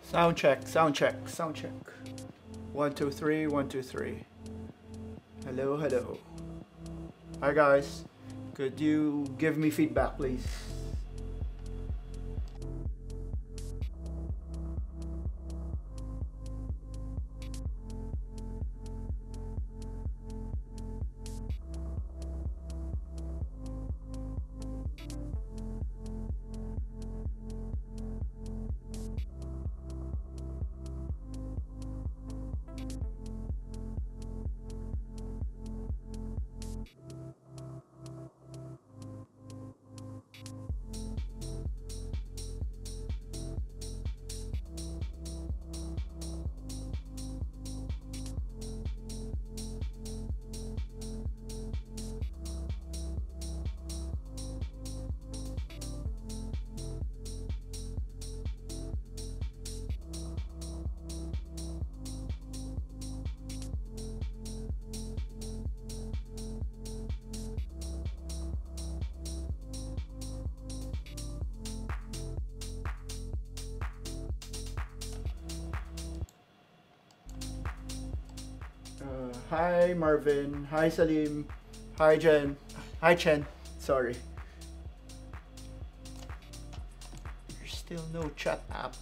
Sound check, sound check, sound check. 1 2 3, 1 2 3. Hello, hello. Hi guys. Could you give me feedback, please? Hi Marvin, hi Salim, hi Jen, hi Chen, sorry. There's still no chat app.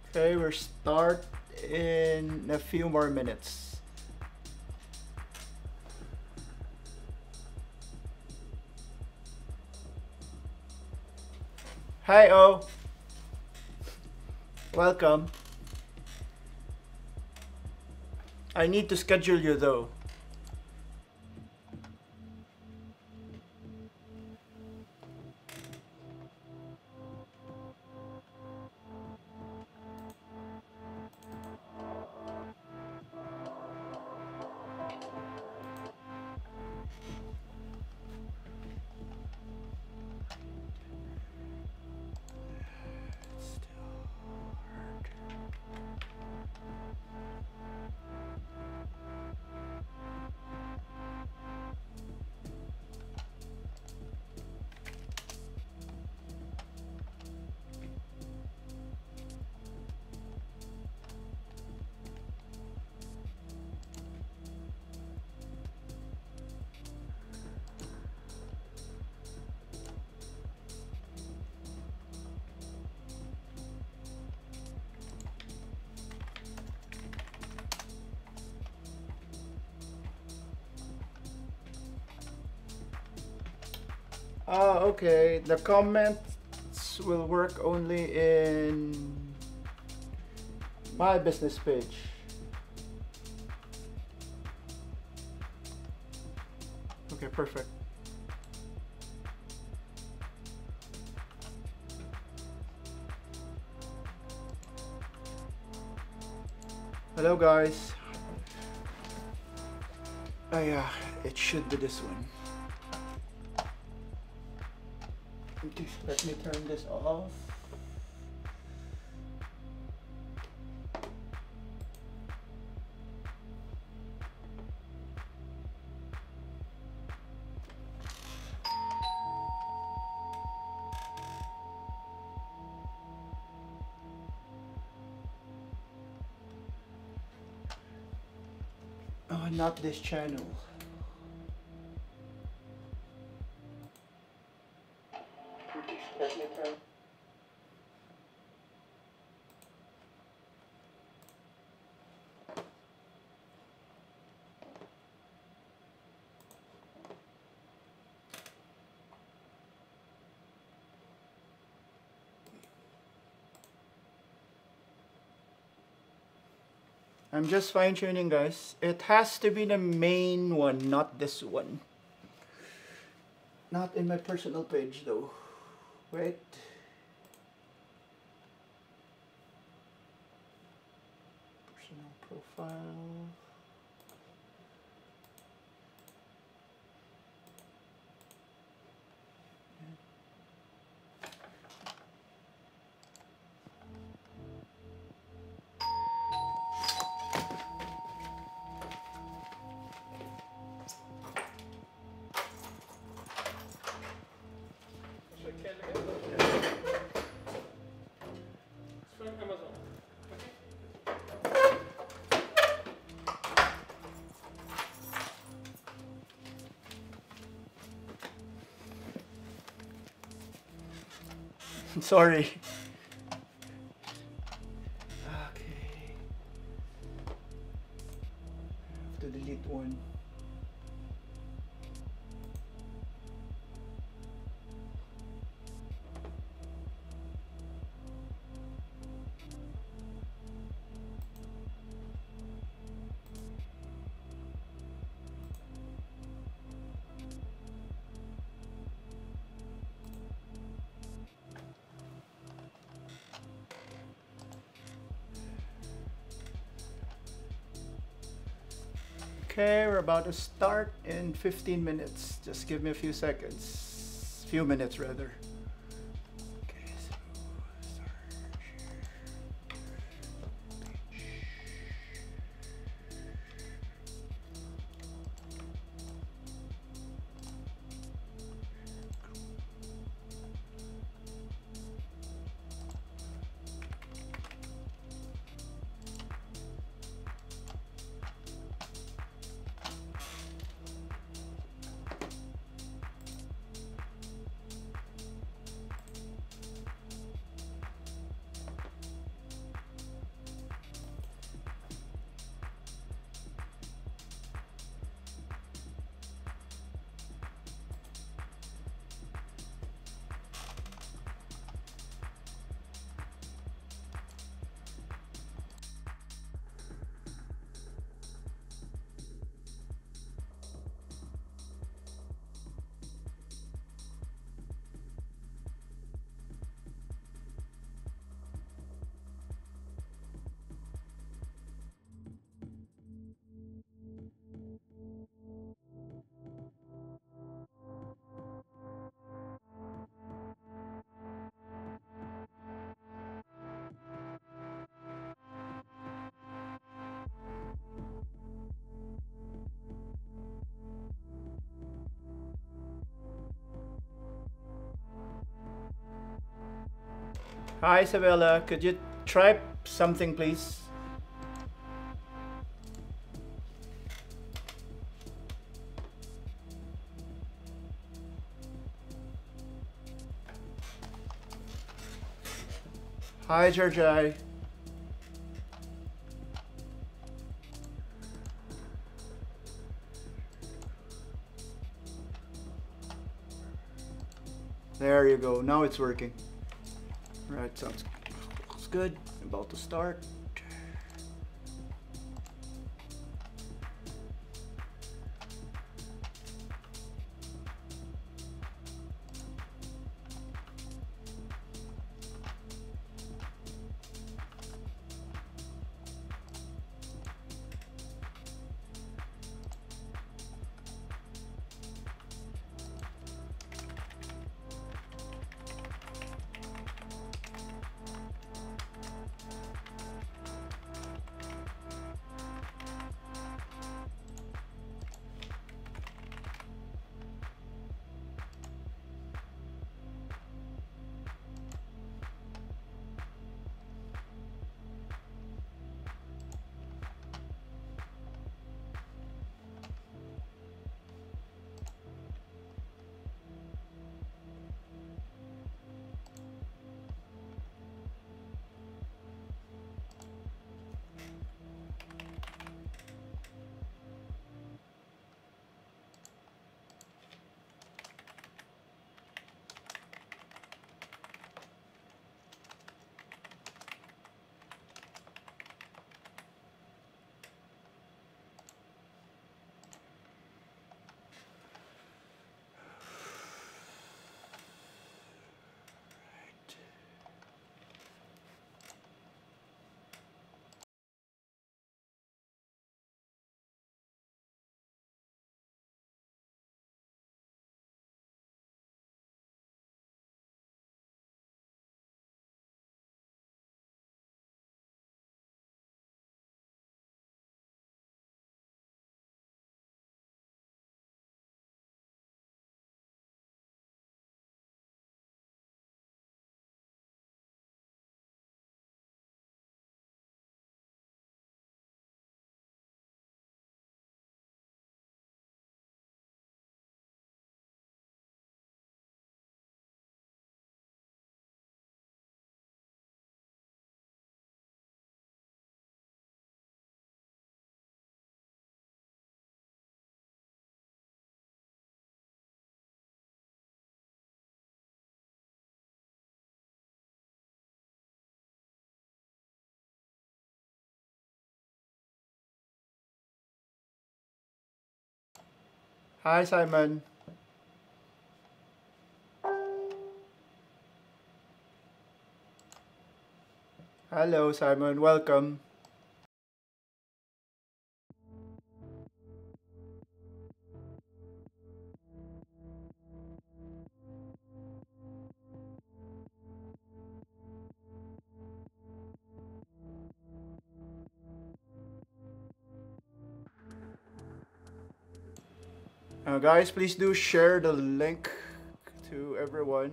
Okay, we'll start in a few more minutes. Hi O. Welcome. I need to schedule you though. Okay. The comments will work only in my business page. Okay, perfect. Hello guys. Oh yeah, it should be this one. Let me turn this off. Oh, not this channel. Let me turn. I'm just fine tuning, guys. It has to be the main one, not this one. Not in my personal page though. Wait. Personal profile. Sorry. Okay. I have to delete one. Okay, we're about to start in 15 minutes. Just give me a few seconds. Few minutes rather. Okay, so start. Hi Isabella, could you try something please? Hi Georgi. There you go, now it's working. Right, sounds good. About to start. Hi, Simon. Hello, Simon. Welcome. Guys, please do share the link to everyone.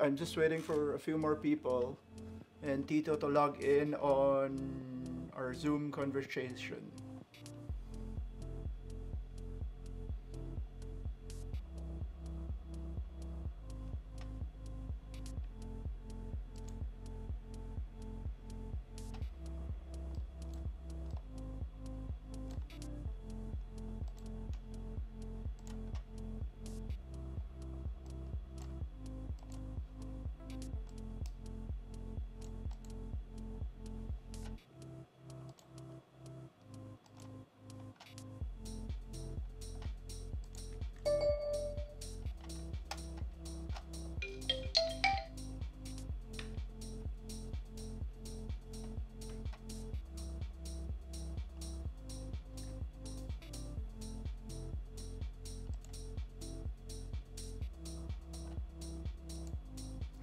I'm just waiting for a few more people and Tito to log in on our Zoom conversation.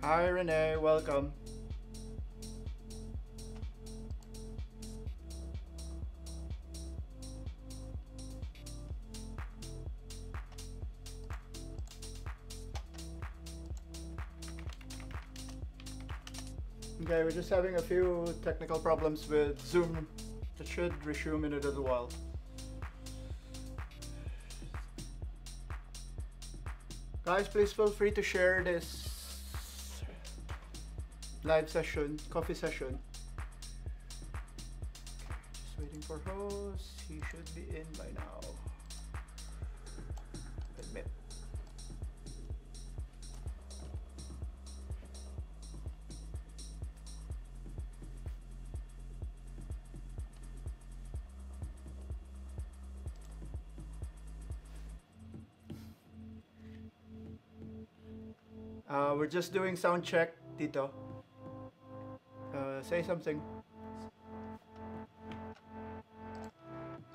Hi, Renee. Welcome. Okay, we're just having a few technical problems with Zoom. It should resume in a little while. Guys, please feel free to share this live session, coffee session. Just waiting for host. He should be in by now. Admit. We're just doing sound check, Tito. Say something.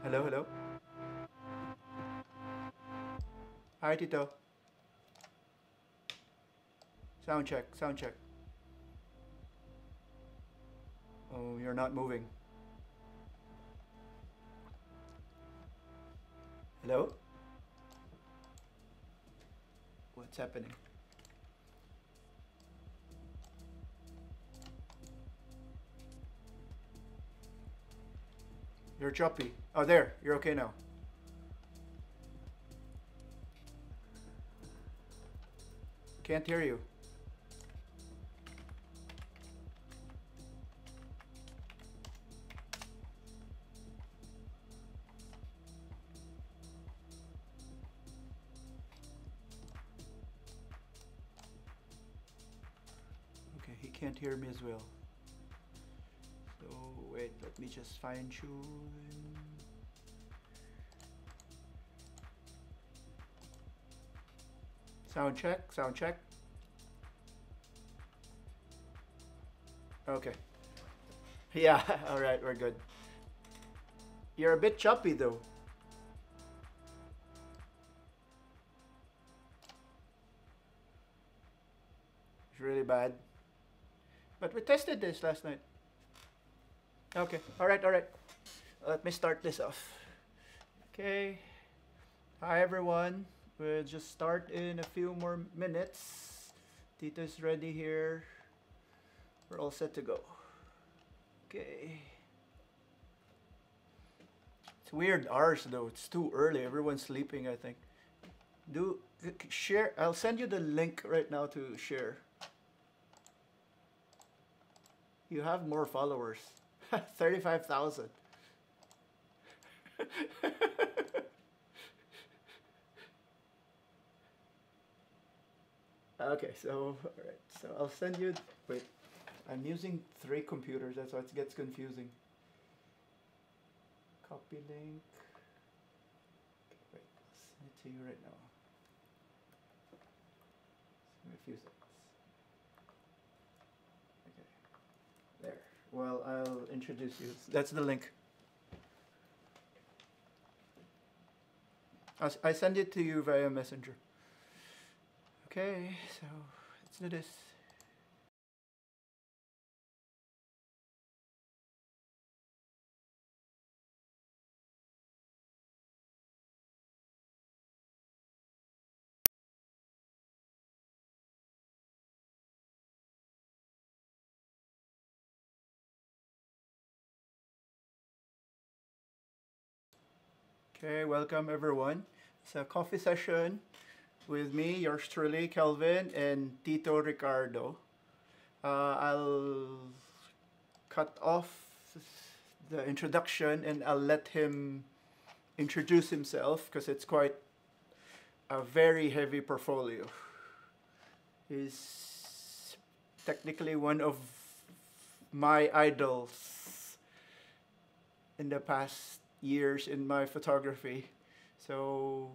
Hello, hello. Hi, Tito. Sound check, sound check. Oh, you're not moving. Hello? What's happening? You're choppy. Oh, there. You're okay now. Can't hear you. Okay, he can't hear me as well. So, wait, let me just fine tune. Sound check, sound check. Okay. Yeah, alright, we're good. You're a bit choppy though. It's really bad. But we tested this last night. Okay, alright, alright. Let me start this off. Okay. Hi everyone. We'll just start in a few more minutes. Tito's ready here. We're all set to go. Okay. It's weird hours though. It's too early. Everyone's sleeping, I think. Do share. I'll send you the link right now to share. You have more followers. 35,000. Okay, so alright. So I'll send you. Wait, I'm using 3 computers. That's why it gets confusing. Copy link. Okay, wait, I'll to you right now. Give me a few seconds. Okay. There. Well, I'll introduce you. That's the link. I send it to you via Messenger. Okay, so let's do this. Okay, welcome everyone. It's a coffee session with me, yours truly, Kelvin, and Tito Ricardo. I'll cut off the introduction and I'll let him introduce himself because it's quite a very heavy portfolio. He's technically one of my idols in the past years in my photography. So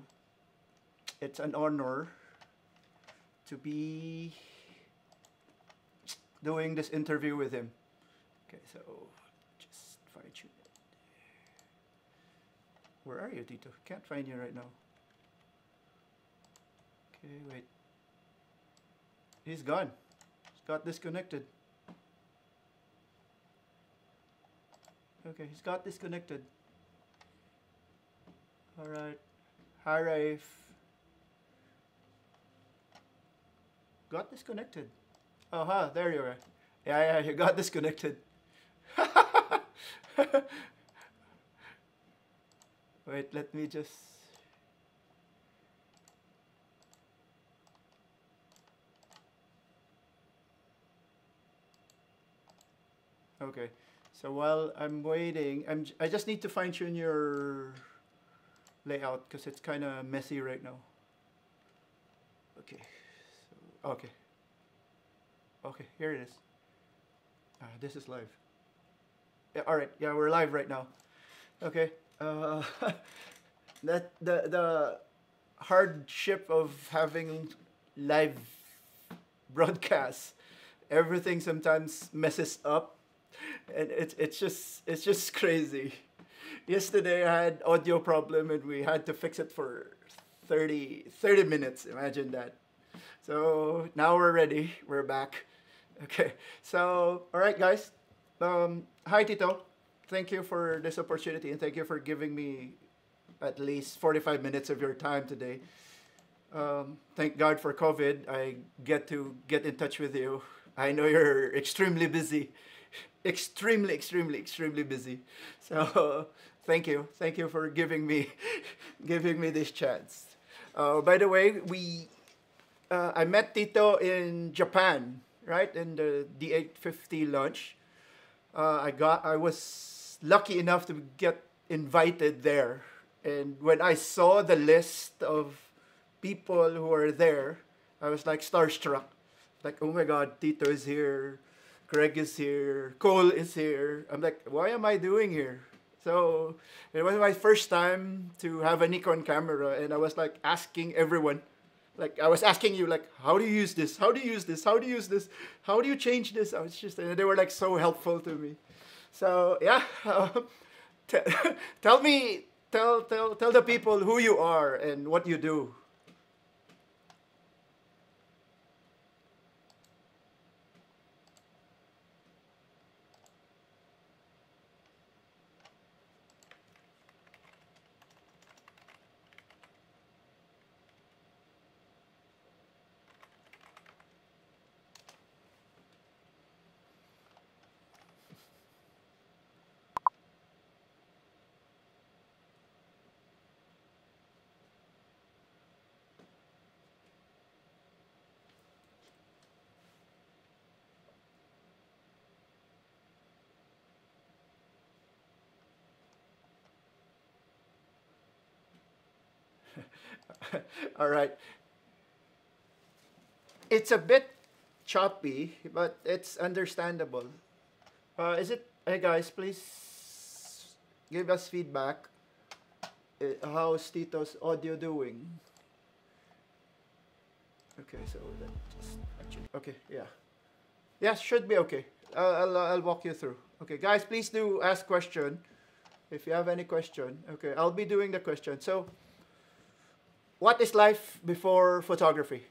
it's an honor to be doing this interview with him. Okay, so just find you. Where are you, Tito? Can't find you right now. Okay, wait. He's gone. He's got disconnected. Okay, he's got disconnected. Alright. Hi, Rafe. Got disconnected. Uh-huh, there you are. Yeah, you got disconnected. Wait, let me just... Okay, so while I'm waiting, I just need to fine tune your layout because it's kind of messy right now. Okay, so, okay. Okay, here it is. This is live. Yeah, all right, yeah, we're live right now. Okay, that the hardship of having live broadcasts, everything sometimes messes up, and it's just crazy. Yesterday I had audio problem and we had to fix it for 30 minutes. Imagine that. So now we're ready. We're back. Okay. So all right, guys. Hi, Tito. Thank you for this opportunity and thank you for giving me at least 45 minutes of your time today. Thank God for COVID. I get to get in touch with you. I know you're extremely busy. Extremely busy. So thank you for giving me this chance. By the way, I met Tito in Japan, right, in the D850 launch. I was lucky enough to get invited there, and when I saw the list of people who are there, I was like starstruck. Like, oh my God, Tito is here. Greg is here, Cole is here. I'm like, why am I doing here? So it was my first time to have a Nikon camera, and I was like asking everyone, like I was asking you, like, how do you use this? How do you use this? How do you use this? How do you change this? I was just, and they were like so helpful to me. So yeah, tell the people who you are and what you do. All right. It's a bit choppy, but it's understandable. Is it? Hey guys, please give us feedback. How's Tito's audio doing? Okay, so then just actually, okay, yeah. Yeah, should be okay. I'll walk you through. Okay, guys, please do ask question if you have any question. Okay, I'll be doing the question. So, what is life before photography?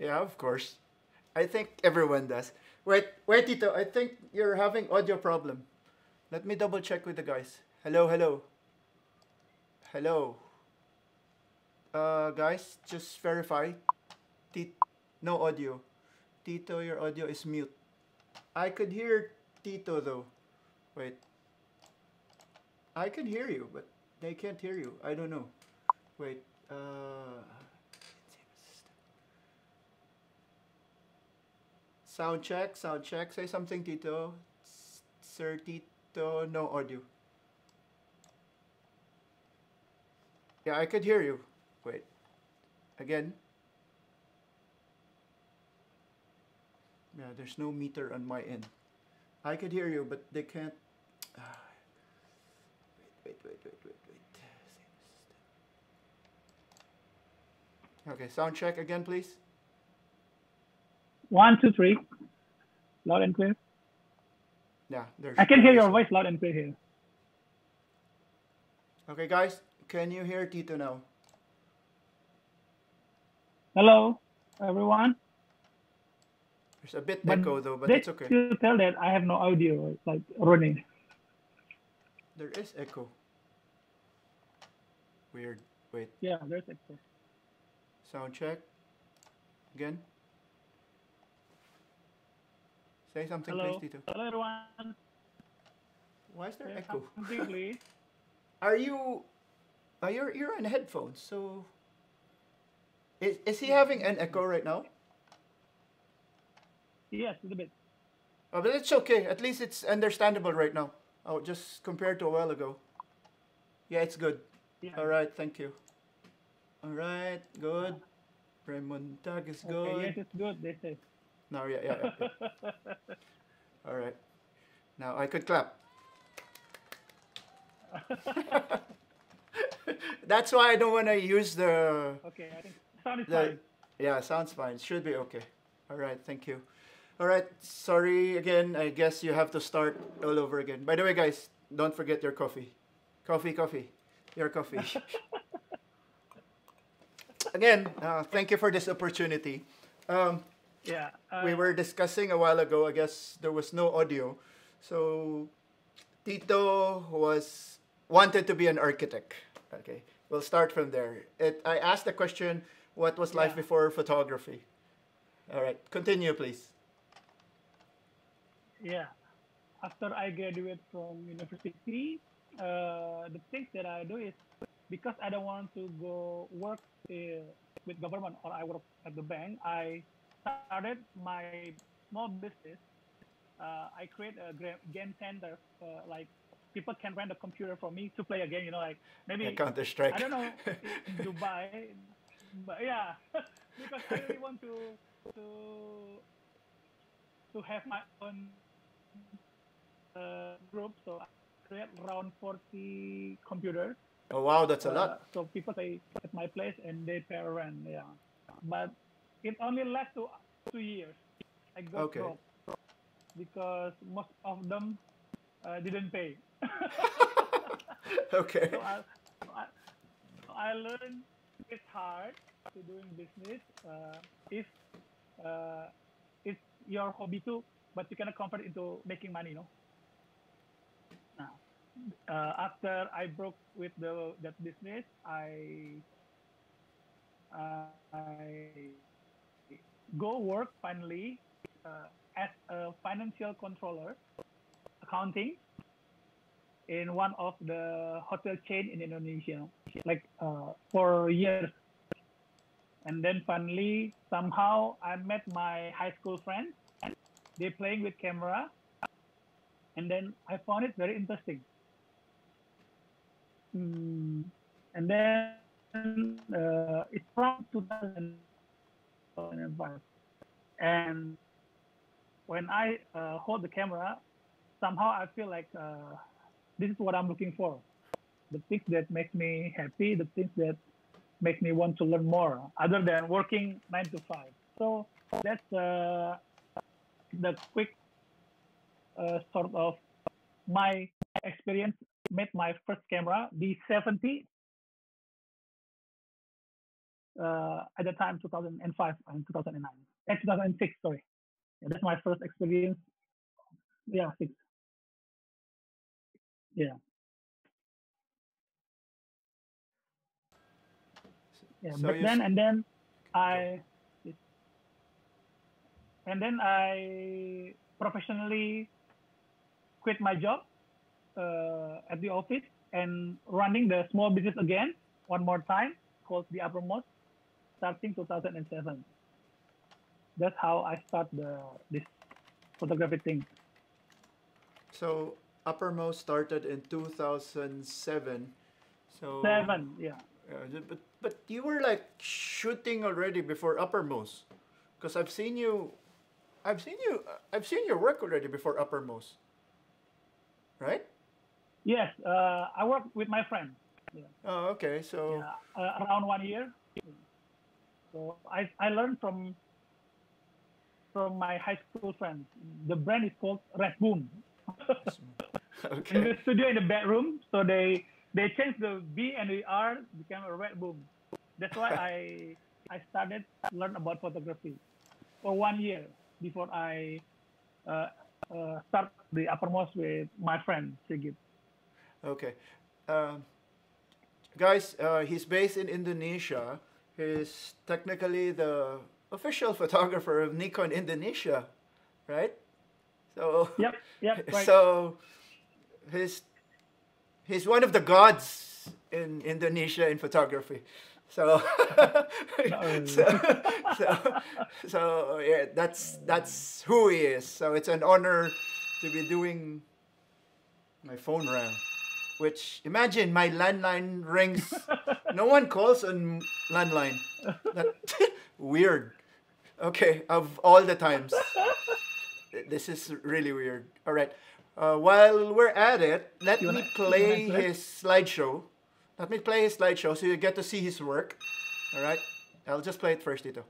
Yeah, of course. I think everyone does. Wait, Tito. I think you're having audio problem. Let me double check with the guys. Hello, hello, hello. Guys, just verify. T- no audio. Tito, your audio is mute. I could hear Tito though. Wait. I can hear you, but they can't hear you. I don't know. Wait. Sound check, sound check. Say something, Tito. Sir Tito, no audio. Yeah, I could hear you. Wait. Again. Yeah, there's no meter on my end. I could hear you, but they can't. Wait. Okay, sound check again, please. 1, 2, 3. Loud and clear. Yeah, there's. I can hear your voice loud and clear here. Okay, guys, can you hear Tito now? Hello, everyone. There's a bit echo though, but it's okay. You tell that I have no audio. It's like running. There is echo. Weird. Wait. Yeah, there's echo. Sound check. Again. Say something, Hello. please, Tito. Hello, everyone. Why is there Say echo? something, please. Are you? You're on headphones, so. Is he having an echo right now? Yes, a little bit. Oh, but it's okay. At least it's understandable right now. Oh, just compared to a while ago. Yeah, it's good. Yeah. All right, thank you. All right, good. Raymond Tag is good. Okay, yes, it's good. They say. No, yeah. All right. Now I could clap. That's why I don't want to use the. Okay, I think sound is fine. Yeah, sounds fine. Should be okay. All right, thank you. All right, sorry again. I guess you have to start all over again. By the way, guys, don't forget your coffee. Coffee. Your coffee. Again, thank you for this opportunity. Yeah. We were discussing a while ago. I guess there was no audio, so Tito wanted to be an architect. Okay, we'll start from there. I asked the question, what was life before photography? All right, continue, please. Yeah. After I graduate from university, the things that I do is because I don't want to go work with government or I work at the bank, I started my small business. I create a game center, like people can rent a computer from me to play a game, like maybe Counter-Strike. I don't know in Dubai, but yeah, because I really want to have my own group, so I create around 40 computers. Oh wow, that's a lot. So people stay at my place and they pay rent, yeah. But it only lasts 2 years. I got broke because most of them didn't pay. Okay. so I, I learned it's hard to doing business if uh, it's your hobby too, but you cannot convert it into making money, Now, after I broke with that business, I go work finally as a financial controller, accounting in one of the hotel chain in Indonesia, like for years. And then finally, somehow I met my high school friends. They playing with camera, and then I found it very interesting. Mm, and then it's from 2005. And when I hold the camera, somehow I feel like this is what I'm looking for. The things that make me happy, the things that make me want to learn more, other than working 9 to 5. So that's the quick sort of my experience. Made my first camera, D70, at the time 2005 and 2009 and 2006. Sorry, yeah, that's my first experience. Yeah, six. Yeah, yeah. So Back you then, go. I and then I professionally quit my job at the office and running the small business again one more time called the Uppermost starting 2007. That's how I start this photography thing. So Uppermost started in 2007. So, Seven, yeah. but you were like shooting already before Uppermost, because I've seen your work already before Uppermost, right? Yes, I work with my friend. Yeah, Oh, okay. So, yeah, around 1 year. So I learned from my high school friends. The brand is called Red Boom. In okay, the studio in the bedroom, so they changed the B and the R became a Red Boom. That's why I started to learn about photography for 1 year before I uh, start the uppermost with my friend Sigit. okay. Um, Guys, he's based in Indonesia. He's technically the official photographer of Nikon Indonesia, right? So, Yep, yep, right. so he's he's one of the gods in Indonesia in photography. So, Not really. so, so, so yeah, that's who he is. So it's an honor to be doing. My phone rang. Which imagine my landline rings. No one calls on landline. That weird. Okay, of all the times, this is really weird. All right. While we're at it, let me you wanna play answer it? his slideshow. Let me play his slideshow so you get to see his work. All right. I'll just play it first, Tito.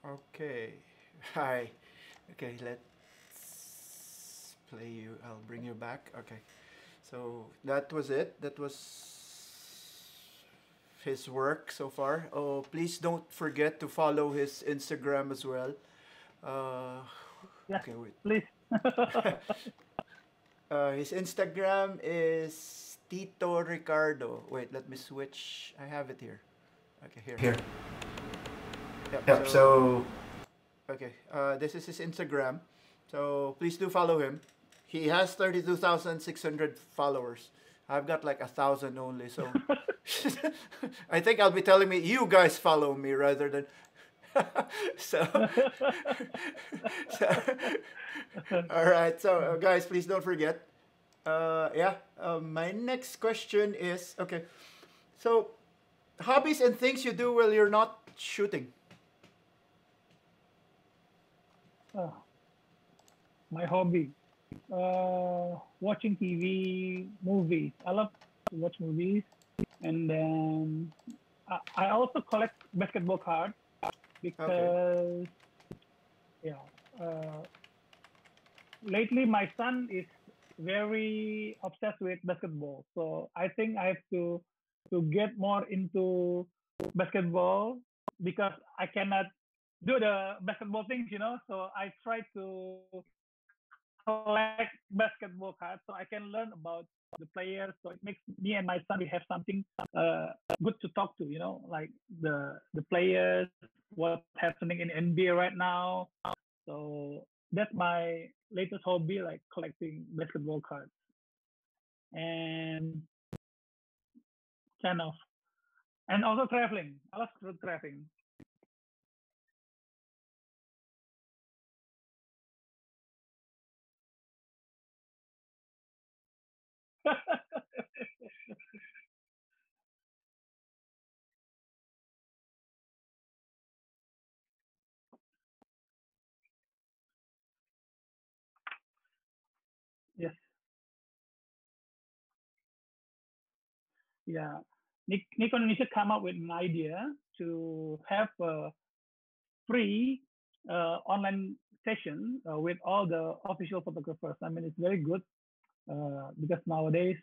Okay. Hi. Okay, let's play you. I'll bring you back. Okay. So that was it. That was his work so far. Oh, please don't forget to follow his Instagram as well. Uh, Yes, okay, wait. please. His Instagram is Tito Ricardo. Wait, let me switch. I have it here. Okay, here. Here. Yep. Yep. So Okay, this is his Instagram. So please do follow him. He has 32,600 followers. I've got like 1,000 only. So I think I'll be telling me you guys follow me rather than. so, so all right. So guys, please don't forget. Yeah. My next question is okay. So hobbies and things you do while you're not shooting. Uh, my hobby, watching TV, movies. I love to watch movies, and then I also collect basketball cards Okay. because yeah. Lately, my son is very obsessed with basketball, so I think I have to get more into basketball because I cannot do the basketball things. So I try to collect basketball cards so I can learn about the players. So it makes me and my son we have something good to talk to. Like the players, what's happening in NBA right now. So that's my latest hobby, like collecting basketball cards and kind of, and also traveling. I love traveling. Yes, yeah. Nikon Indonesia come up with an idea to have a free online session with all the official photographers. I mean, it's very good because nowadays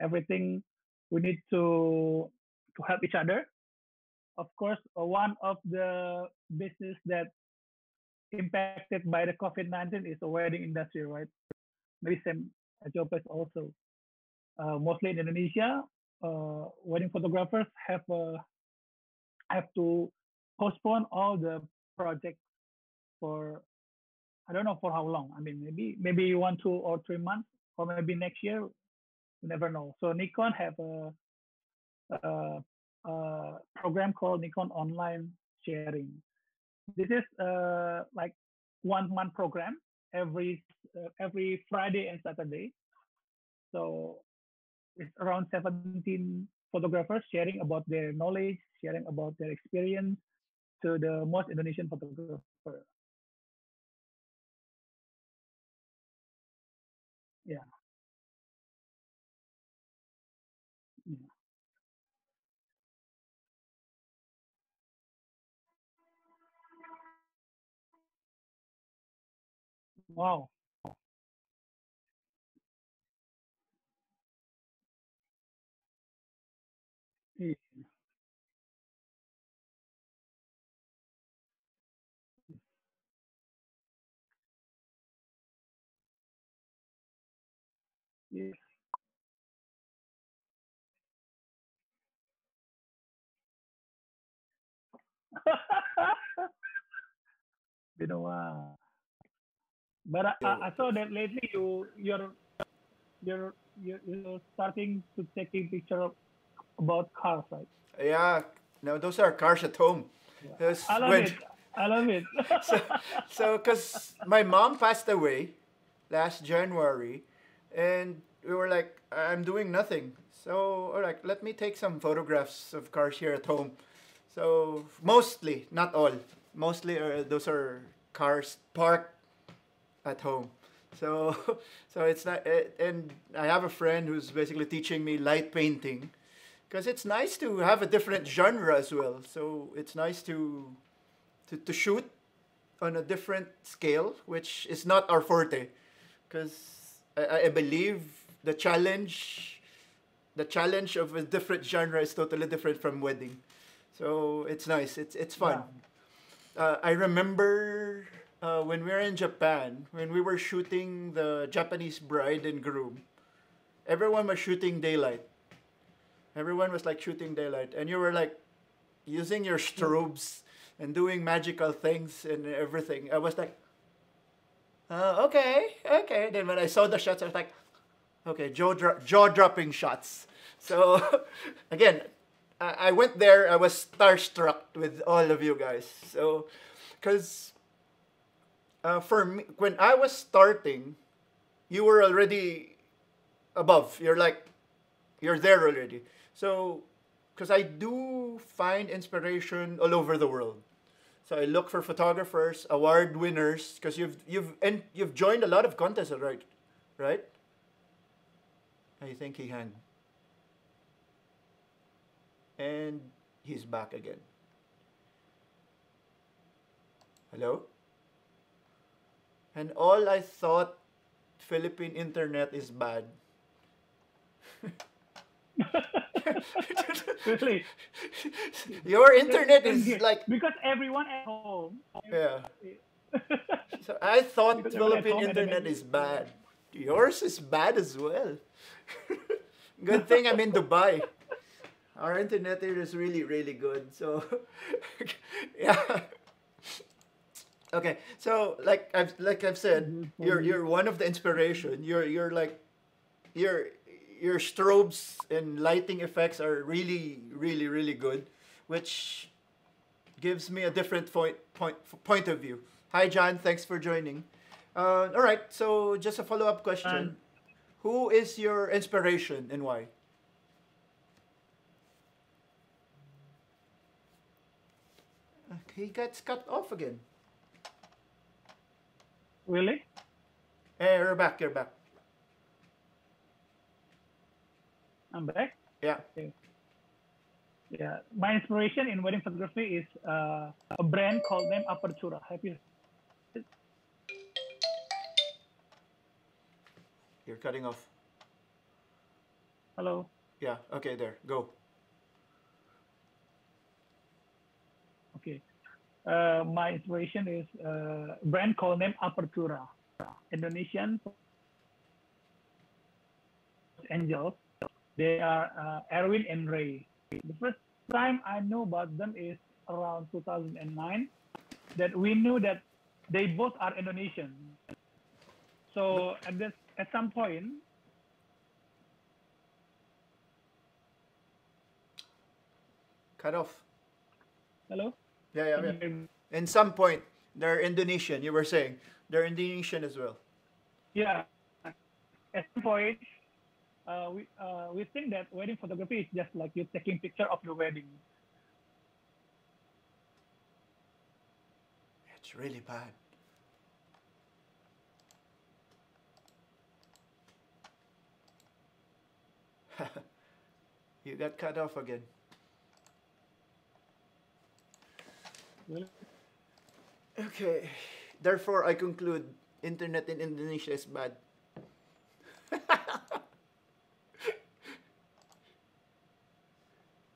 everything we need to help each other. Of course, one of the business that impacted by the COVID-19 is the wedding industry, right? Maybe same at your place also. Mostly in Indonesia, wedding photographers have to postpone all the projects for I don't know for how long. I mean, maybe 1, 2, or 3 months, or maybe next year. You never know. So Nikon have a, a program called Nikon Online Sharing. This is like 1 month program every Friday and Saturday. So it's around 17 photographers sharing about their knowledge, sharing about their experience to the most Indonesian photographer. Yeah. Yeah. Wow. Yes. Yes. Been a while. But I saw that lately you're starting to taking picture about cars, right? Yeah, no, those are cars at home. Yeah. That's I love when it. I love it. so because my mom passed away last January, and we were like, I'm doing nothing, so we're like, let me take some photographs of cars here at home. So mostly, not all, mostly those are cars parked at home. So so it's not, and I have a friend who's basically teaching me light painting because it's nice to have a different genre as well. So it's nice to shoot on a different scale, which is not our forte, because I believe the challenge of a different genre is totally different from wedding. So it's nice. It's fun. Yeah. I remember when we were in Japan, when we were shooting the Japanese bride and groom, everyone was shooting daylight. Everyone was like shooting daylight, and you were like using your strobes and doing magical things and everything. I was like, okay, okay. Then when I saw the shots, I was like, okay, jaw dropping shots. So again, I went there. I was starstruck with all of you guys. So, because for me, when I was starting, you were already above. You're there already. So, because I do find inspiration all over the world. So I look for photographers, award winners, because you've joined a lot of contests, right? Right? I think he hung. And he's back again. Hello? And all I thought Philippine internet is bad. Really? Your internet is like, because everyone at home. yeah. So I thought Because everyone at Philippine home and then internet is bad. Yours is bad as well. Good thing I'm in Dubai. Our internet here is really, really good. So, yeah. Okay. So, like I've said, you're one of the inspiration. You're like, your strobes and lighting effects are really, really, really good, which gives me a different point of view. Hi, John. Thanks for joining. All right. So, just a follow up question: who is your inspiration and why? He gets cut off again. Really? Hey, you're back. You're back. I'm back. Yeah. Okay. Yeah. My inspiration in wedding photography is a brand called name Apertura. Have you? You're cutting off. Hello. Yeah. Okay. There. Go. Okay. My inspiration is a brand called name Apertura, Indonesian angels. They are Erwin and Ray. The first time I know about them is around 2009. That we knew that they both are Indonesian. So at some point, Cut off. hello. Yeah. Yeah. Yeah. In some point, they're Indonesian. You were saying they're Indonesian as well. Yeah. At some point, we think that wedding photography is just like you taking picture of your wedding. It's really bad. You got cut off again. Really? Okay. Therefore, I conclude internet in Indonesia is bad.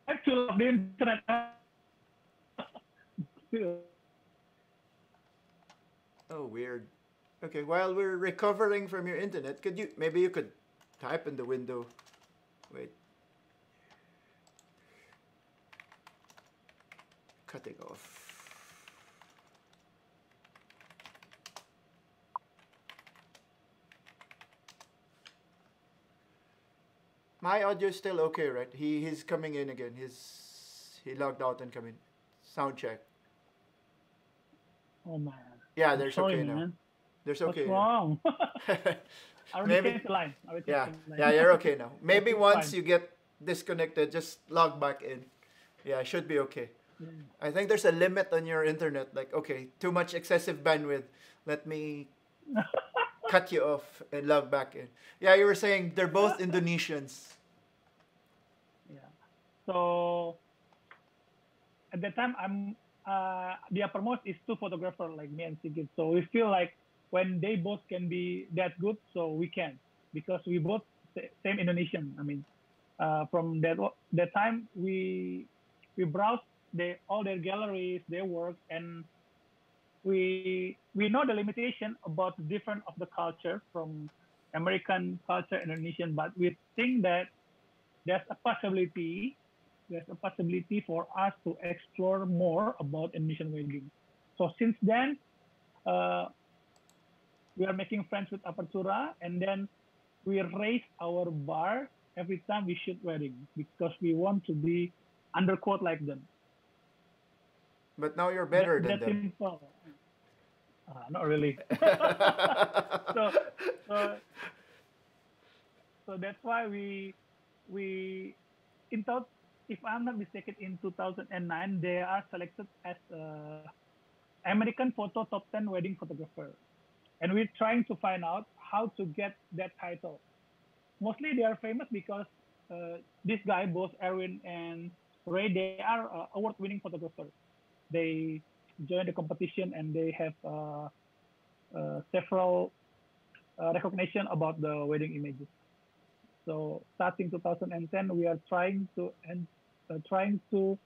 Actually, the internet. Oh, weird. Okay, while we're recovering from your internet, maybe you could type in the window. Wait. Cutting off. My audio is still okay, right? He's coming in again. He logged out and come in. Sound check. Oh man. Yeah, I'm there's sorry, okay now. man. There's What's okay. wrong? I already Maybe. changed the line. Yeah, yeah, you're okay now. Maybe It's once fine. you get disconnected, just log back in. Yeah, it should be okay. I think there's a limit on your internet. Like, okay, too much excessive bandwidth. Let me cut you off and log back in. Yeah, you were saying they're both Indonesians. Yeah. So at that time, the uppermost is two photographers like me and Sigit. So we feel like when they both can be that good, so we can, because we both same Indonesian. I mean, from that time we browse all their galleries, their work, and we know the limitation about the different of the culture from American culture, Indonesian, but we think that there's a possibility for us to explore more about Indonesian wedding. So since then, uh, we are making friends with Apertura, and then we raise our bar every time we shoot wedding because we want to be underquote like them. But now you're better than That them. simple. Not really. so, so, so that's why we in thought, if I'm not mistaken, in 2009 they are selected as American Photo Top 10 Wedding Photographer, and we're trying to find out how to get that title. Mostly they are famous because this guy, both Erwin and Ray, they are award-winning photographers. They join the competition and they have several recognition about the wedding images. So starting 2010, we are trying to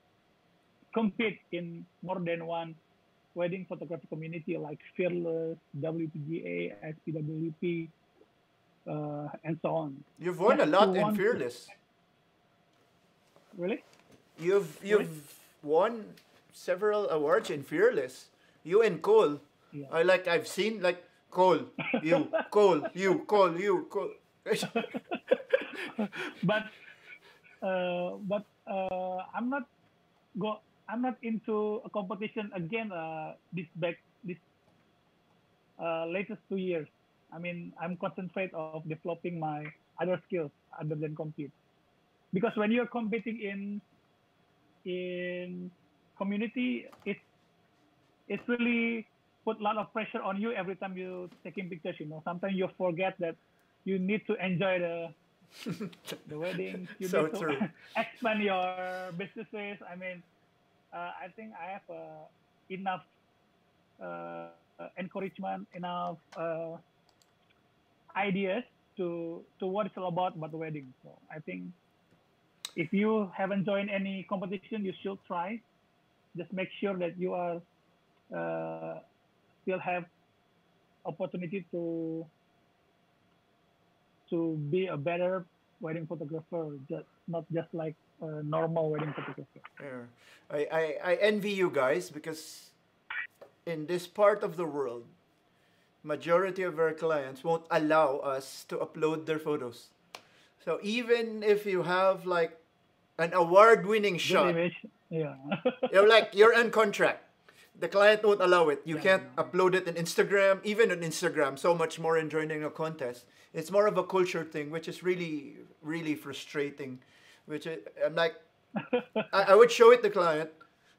compete in more than one wedding photography community like Fearless, WPGA, SPWP, and so on. You've won a Just lot to in want to- Fearless. Really? You've won several awards in Fearless. You and Cole. Yeah. I've seen like Cole, you, Cole, you, Cole, you, Cole. but I'm not into a competition again. This latest 2 years. I mean, I'm concentrate of developing my other skills other than compete. Because when you're competing in community, it's really put a lot of pressure on you every time you taking pictures. Sometimes you forget that you need to enjoy the wedding. You So need to true. expand your businesses. I mean, I think I have enough encouragement, enough ideas to what it's all about the wedding. So I think if you haven't joined any competition, you should try. Just make sure that you are still have opportunity to be a better wedding photographer, not just like a normal wedding photographer. Yeah. I envy you guys because in this part of the world, majority of our clients won't allow us to upload their photos. So even if you have like an award-winning Good shot, image. Yeah. you're on contract. The client won't allow it. You Yeah, can't yeah. upload it on Instagram, even on Instagram, so much more in joining a contest. It's more of a culture thing, which is really, really frustrating. I'm like, I would show it to the client.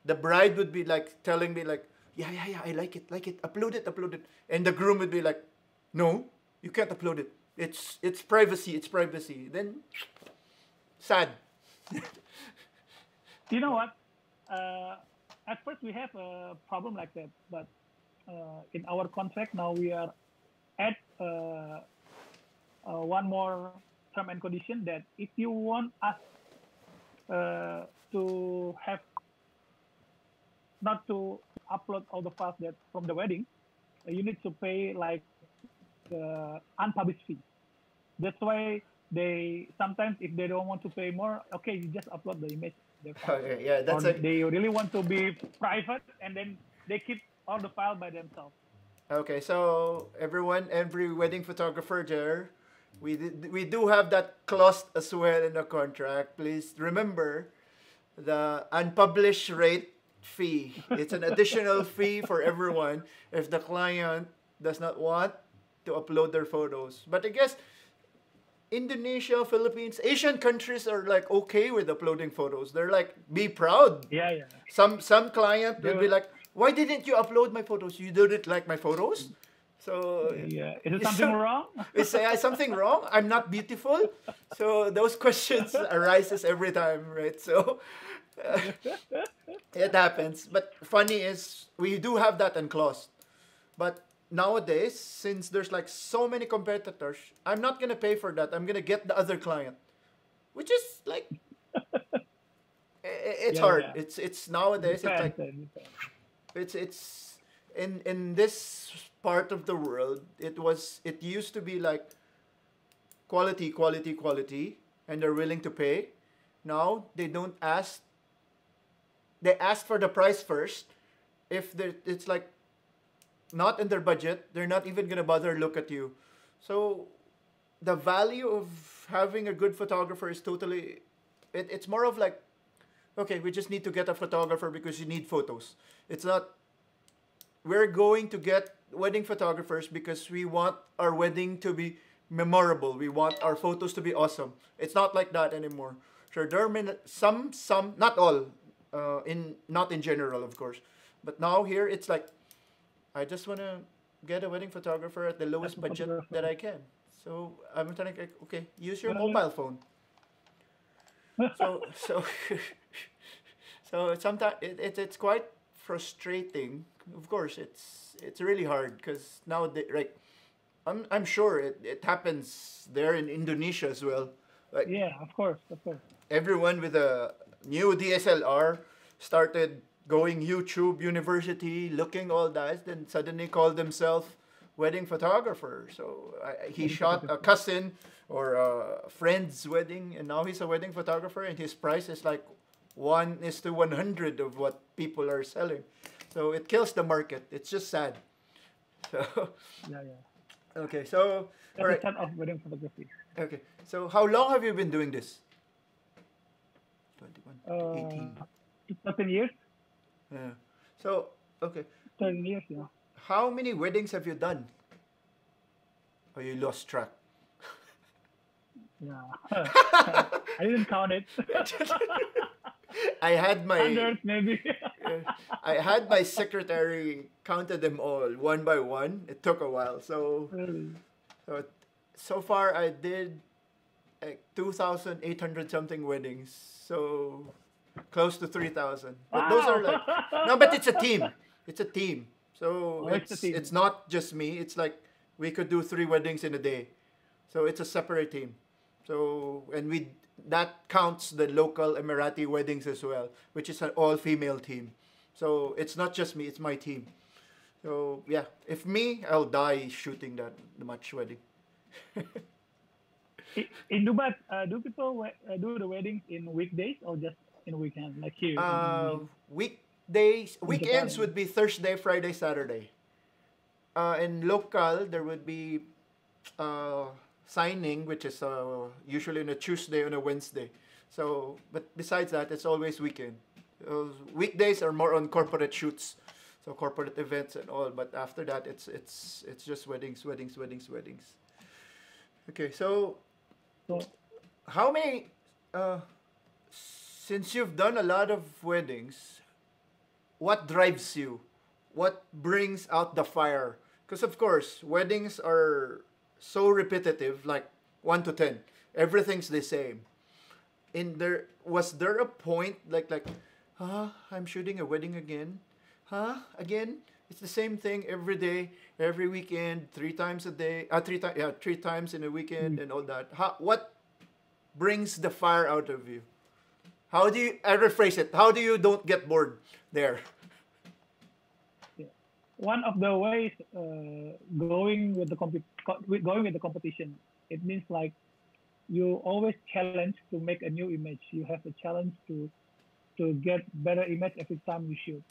The bride would be like telling me like, yeah, I like it, upload it. And the groom would be like, no, you can't upload it. It's privacy. Then, sad. You know what? At first we have a problem like that, but in our contract now we are add one more term and condition that if you want us to have not to upload all the files that from the wedding, you need to pay like unpublished fee. That's why they sometimes if they don't want to pay more, okay, you just upload the image. Okay, yeah, that's or they really want to be private, and then they keep all the file by themselves. Okay, so every wedding photographer there, we do have that clause as well in the contract. Please remember the unpublished rate fee. It's an additional fee for everyone if the client does not want to upload their photos. But I guess Indonesia, Philippines, Asian countries are like okay with uploading photos. They're like, be proud. Yeah. Some client will be like, why didn't you upload my photos? You didn't like my photos? So Yeah. Is it something wrong? is something wrong? I'm not beautiful. So those questions arises every time, right? So It happens. But funny is, we do have that enclosed. But nowadays, since there's like so many competitors, I'm not gonna pay for that. I'm gonna get the other client, which is like it's Yeah, hard. yeah. It's nowadays. It's Depends. like Depends. it's in this part of the world. It used to be like quality, quality, quality, and they're willing to pay. Now they don't ask. They ask for the price first. If it's like not in their budget, they're not even gonna bother look at you. So the value of having a good photographer is totally. It's more of like, okay, we just need to get a photographer because you need photos. It's not. We're going to get wedding photographers because we want our wedding to be memorable. We want our photos to be awesome. It's not like that anymore. Sure, there are some, not all, not in general, of course, but now here it's like I just want to get a wedding photographer at the As lowest a budget that photographer. I can. So I'm telling like, okay, use your Uh, mobile phone. So so sometimes it's quite frustrating. Of course, it's really hard because now like I'm sure it happens there in Indonesia as well. Like yeah, of course, of course. everyone with a new DSLR started going YouTube University, looking all that, then suddenly called themselves wedding photographer. So he Wedding shot a photographer. cousin or a friend's wedding, and now he's a wedding photographer, and his price is like 1:100 of what people are selling. So it kills the market. It's just sad. So Yeah, yeah. okay, so all That's the right, start of wedding photography. okay. So how long have you been doing this? 21 to 18. Uh, 13 years. Yeah. So, okay. 13 years, yeah. How many weddings have you done? Or you lost track? Yeah. I didn't count it. I had my Hundreds maybe. I had my secretary counted them all one by one. It took a while. Really. So, so far I did like 2,800 something weddings. So close to 3,000. But those are Wow. like no, but it's a team. It's a team. So Oh, it's the team. it's not just me. It's like we could do 3 weddings in a day. So it's a separate team. So and we that counts the local Emirati weddings as well, which is an all-female team. So it's not just me, it's my team. So yeah, if me, I'll die shooting that much wedding. In Dubai, do people do the weddings in weekdays or just in weekend, like here Weekdays, in weekends Japan? would be Thursday, Friday, Saturday. In local, there would be uh, signing, which is usually on a Tuesday and a Wednesday. So, but besides that, it's always weekend. Weekdays are more on corporate shoots, so corporate events and all. But after that, it's just weddings, weddings, weddings, weddings. Okay, so So how many? Since you've done a lot of weddings, what drives you? What brings out the fire? Because of course, weddings are so repetitive, like 1 to 10. Everything's the same. In there was there a point like, I'm shooting a wedding again, again. It's the same thing every day, every weekend, 3 times a day, 3 times, yeah, 3 times in a weekend, mm, and all that. What brings the fire out of you? How do you? I rephrase it. How do you don't get bored there? yeah. One of the ways going with going with the competition, it means like you always challenge to make a new image. You have a challenge to get better image every time you shoot.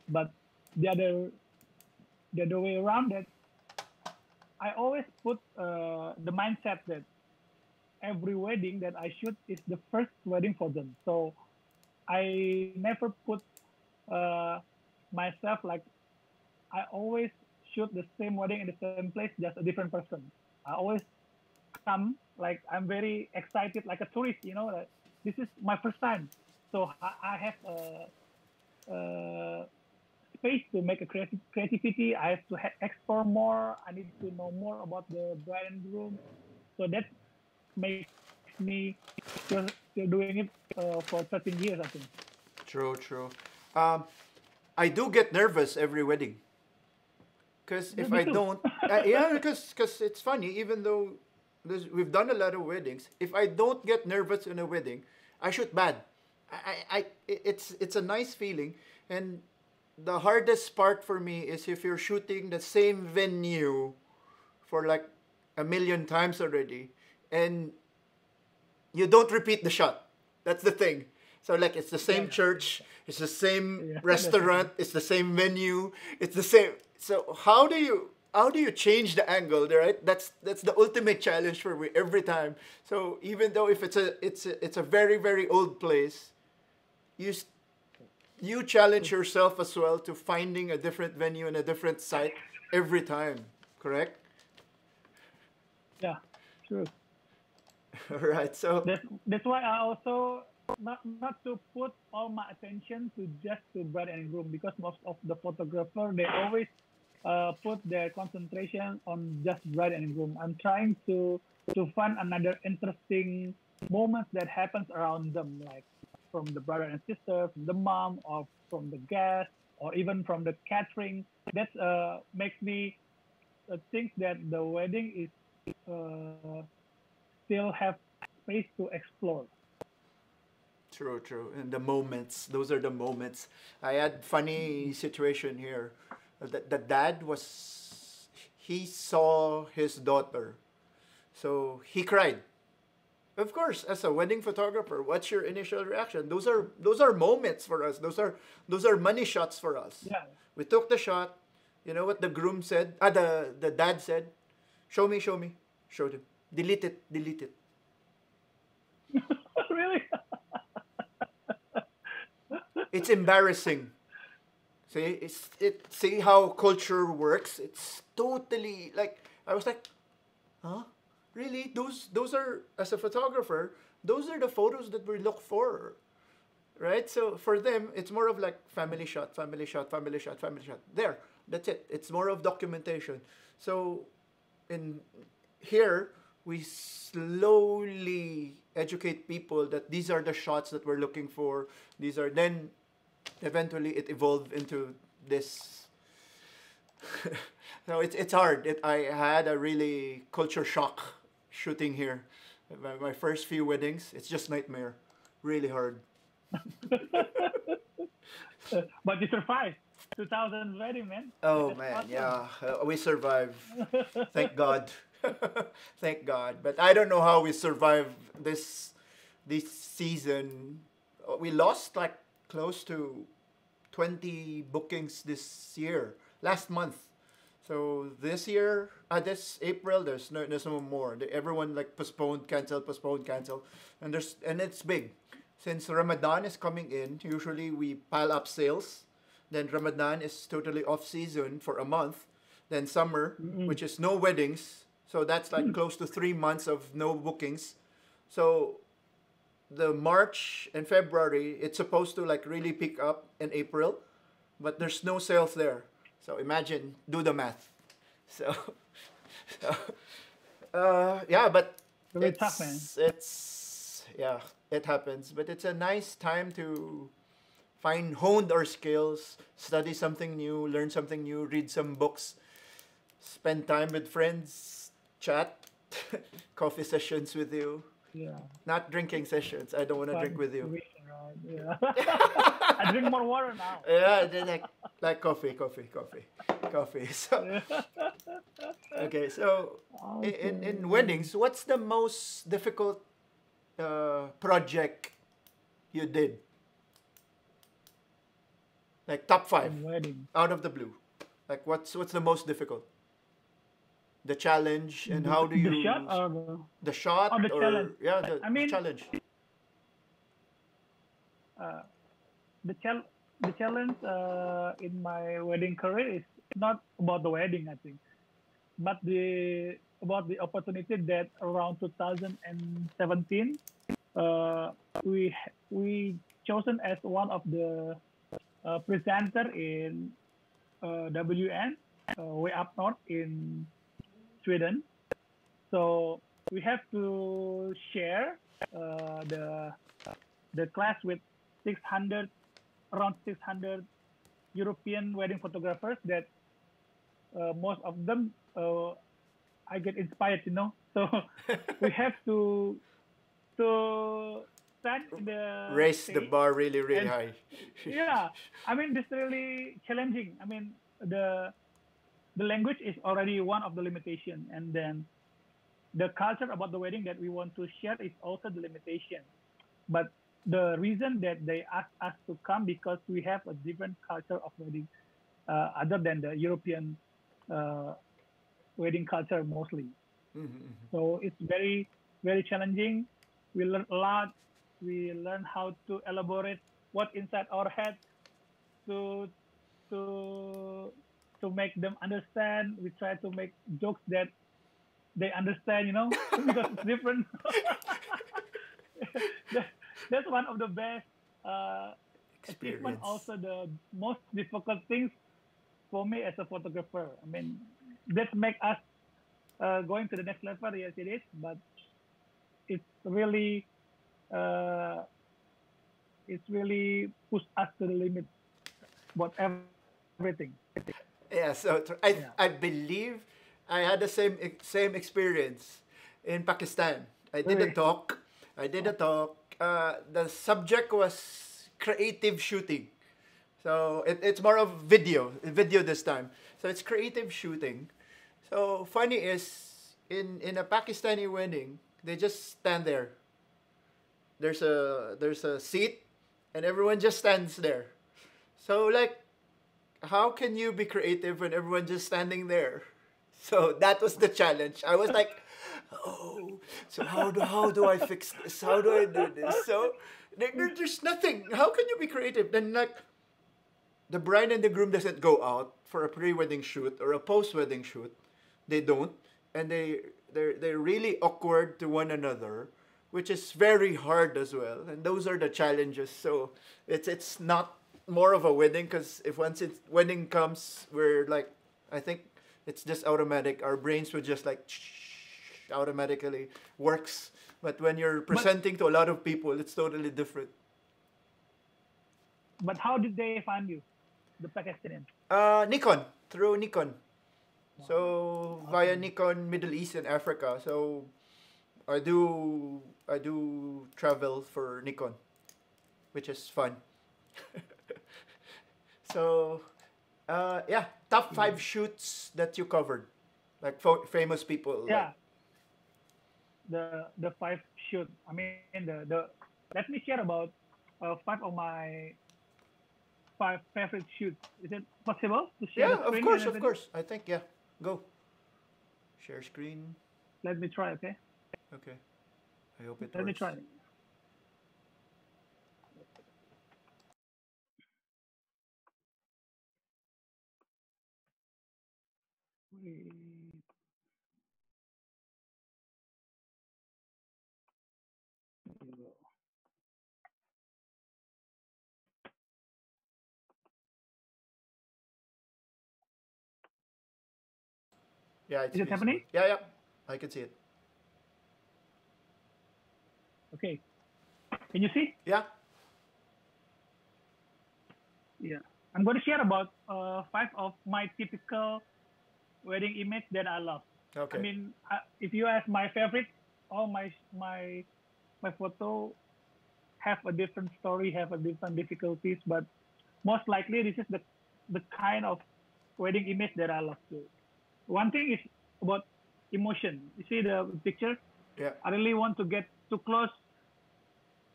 But the other the other way around that, I always put the mindset that every wedding that I shoot is the first wedding for them. So I never put uh, myself like I always shoot the same wedding in the same place, just a different person. I always come like I'm very excited, like a tourist, like this is my first time. So I have a space to make a creativity. I have to explore more. I need to know more about the bride and groom. So that makes me still doing it for 13 years, I think. True, true. Um, I do get nervous every wedding because Yeah, if me I too. don't, yeah, because it's funny. Even though we've done a lot of weddings, if I don't get nervous in a wedding, I shoot bad. It's a nice feeling, and the hardest part for me is if you're shooting the same venue for like a million times already, and you don't repeat the shot. That's the thing. So like it's the Yeah, same church, it's the same yeah, that's the restaurant, thing. it's the same venue, it's the same. So how do you change the angle, right? That's the ultimate challenge for me every time. So even though if it's a very very old place, you s- you challenge yourself as well to finding a different venue and a different site every time. Correct? Yeah, true. All right. So That's why I also not to put all my attention to just to bride and groom, because most of the photographer they always put their concentration on just bride and groom. I'm trying to find another interesting moments that happens around them, like from the brother and sister, from the mom, or from the guest, or even from the catering. That makes me think that the wedding is uh, still have space to explore. true, true. And the moments, those are the moments. I had funny situation here. The dad he saw his daughter, so he cried. Of course, as a wedding photographer, what's your initial reaction? Those are moments for us. Those are money shots for us. Yeah. We took the shot. You know what the groom said? The dad said, "Show me, show me." Showed him. Delete it, delete it. Really? It's embarrassing. See how culture works. It's totally like I was like, huh? Really? Those are as a photographer, those are the photos that we look for, right? So for them, it's more of like family shot, family shot, family shot, family shot. There, that's it. It's more of documentation. So in here, we slowly educate people that these are the shots that we're looking for. These are then eventually it evolved into this. So it's hard. I had a really culture shock shooting here. My first few weddings, it's just nightmare. Really hard. But you survived 2000 wedding, man. Oh That's man, awesome. yeah, we survived. Thank God. Thank God. But I don't know how we survived this season. We lost like close to 20 bookings this year, last month. So this year, this April, there's no more. Everyone like postponed, cancel, and it's big. Since Ramadan is coming in, usually we pile up sales. Then Ramadan is totally off season for a month. Then summer, Mm-mm. which is no weddings, so that's like close to 3 months of no bookings. So the March and February, it's supposed to like really pick up in April, but there's no sales there. So imagine, do the math. So, so yeah, but Very tough, man. it's yeah, it happens. But it's a nice time to honed our skills, study something new, learn something new, read some books, spend time with friends, chat, coffee sessions with you. Yeah. Not drinking sessions. I don't want to drink Fun with you. situation, right? Yeah. I drink more water now. Yeah, they're like coffee, coffee, coffee, coffee. So Yeah. okay, so in Okay. weddings, what's the most difficult project you did? Like top five, In wedding. out of the blue. Like what's the most difficult? The challenge and how do The shot you the or shot the challenge? or yeah I the mean, challenge. uh, the chal the challenge in my wedding career is not about the wedding, I think, but the about the opportunity that around 2017 uh, we chosen as one of the presenter in WN way up north in Sweden. So we have to share the class with 600 around 600 European wedding photographers that most of them I get inspired, So we have to stand in the Raise the stage bar really, really and high. yeah, I mean this really challenging. I mean the language is already one of the limitation, and then the culture about the wedding that we want to share is also the limitation. But the reason that they ask us to come because we have a different culture of wedding, other than the European uh, wedding culture mostly. Mhm. So it's very, very challenging. We learn a lot. We learn how to elaborate what inside our head to to to make them understand. We try to make jokes that they understand, because it's different. that, that's one of the best uh, achievement. Experience. Also, the most difficult things for me as a photographer. I mean, that make us going to the next level. Yes, it is, but it's really uh, it's really push us to the limit about everything. Yeah, so Yeah. I believe I had the same experience in Pakistan. I did a Really. talk. I did a talk. The subject was creative shooting. So it's more of video this time. So it's creative shooting. So funny is in a Pakistani wedding, they just stand there. There's a seat, and everyone just stands there. So like, how can you be creative when everyone just standing there? So that was the challenge. I was like, oh, so how do I fix this? How do I do this? So there's nothing. How can you be creative? Then like the bride and the groom doesn't go out for a pre-wedding shoot or a post-wedding shoot. They don't, and they're really awkward to one another, which is very hard as well. And those are the challenges. So it's not more of a wedding because if once it's wedding comes, we're like, I think it's just automatic. Our brains would just like automatically works. But when you're but presenting to a lot of people, it's totally different. but how did they find you, the Pakistanians? Nikon, through Nikon. Wow. So via Awesome. Nikon, Middle East and Africa. So I do travel for Nikon, which is fun. So yeah, top Yeah. five shoots that you covered, like famous people, like Yeah. The five shoot. I mean the let me share about five of my five favorite shoots. Is it possible to share the yeah, of screen and course, of everything? course. I think yeah, go share screen. Let me try. Okay. Okay, I hope it Let me works. try. Wait, there you go. Yeah, it's Is it visible. happening? Yeah, yeah, I can see it. Okay. Can you see? Yeah, Yeah. I'm going to share about five of my typical wedding image that I love. I okay. mean, if you ask my favorite, all my photo have a different story, have a different difficulties, but most likely this is the kind of wedding image that I love too. One thing is about emotion. You see the picture. Yeah. I really want to get too close,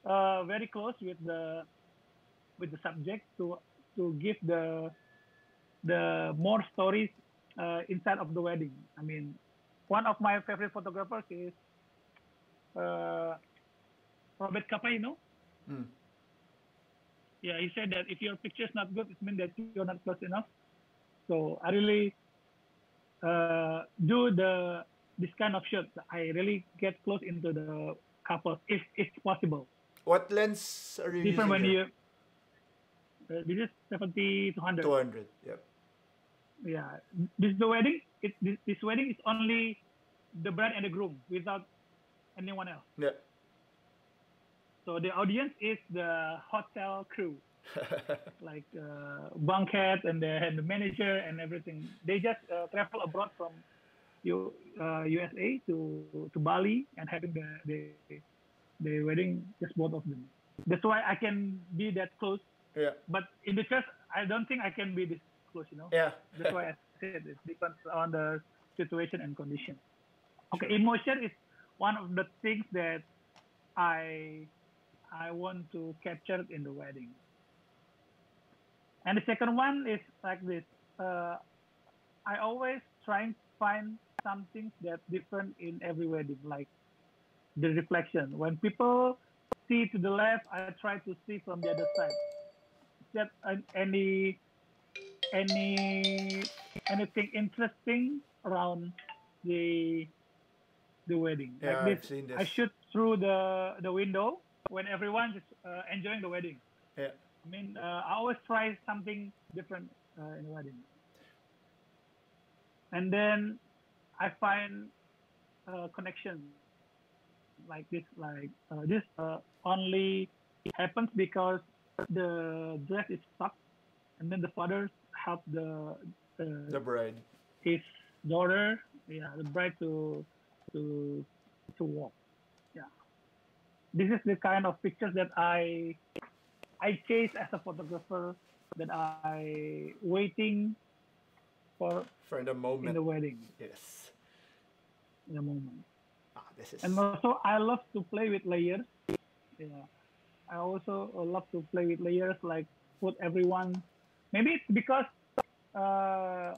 very close with the subject to give the more stories inside of the wedding. I mean, one of my favorite photographers is uh, Robert Capa. Mm. Yeah, he said that if your picture is not good, it means that you're not close enough. So I really do this kind of shot. I really get close into the couple if it's possible. What lens are It's you different using when there? you this is 70 to 100. 200. Yep. Yeah, this is the wedding. This wedding is only the bride and the groom without anyone else. Yeah. So the audience is the hotel crew. like Bankhead and the manager and everything. They just travel abroad from USA to Bali and having the wedding, just both of them. That's why I can be that close. Yeah. But in the church, I don't think I can be this close. Yeah. That's why I said it depends on the situation and condition. Okay, Sure. emotion is one of the things that I I want to capture in the wedding. And the second one is like this. Uh, I always try and find something that's different in every wedding, like the reflection. When people see to the left, I try to see from the other side. That any anything interesting around the the wedding. Like Yeah, this, I've seen I this. shoot through the window when everyone is enjoying the wedding. Yeah. I mean, I always try something different in a wedding, and then I find connection like this. Like this only happens because the dress is stuck, and then the father help The uh, bride. his daughter, yeah, the bride to to walk. Yeah, this is the kind of pictures that I chase as a photographer that I waiting for For the in moment. the wedding, Yes. in the moment. Ah, this And is. also, I love to play with layers. Yeah, I also love to play with layers, like put everyone. Maybe it's because uh,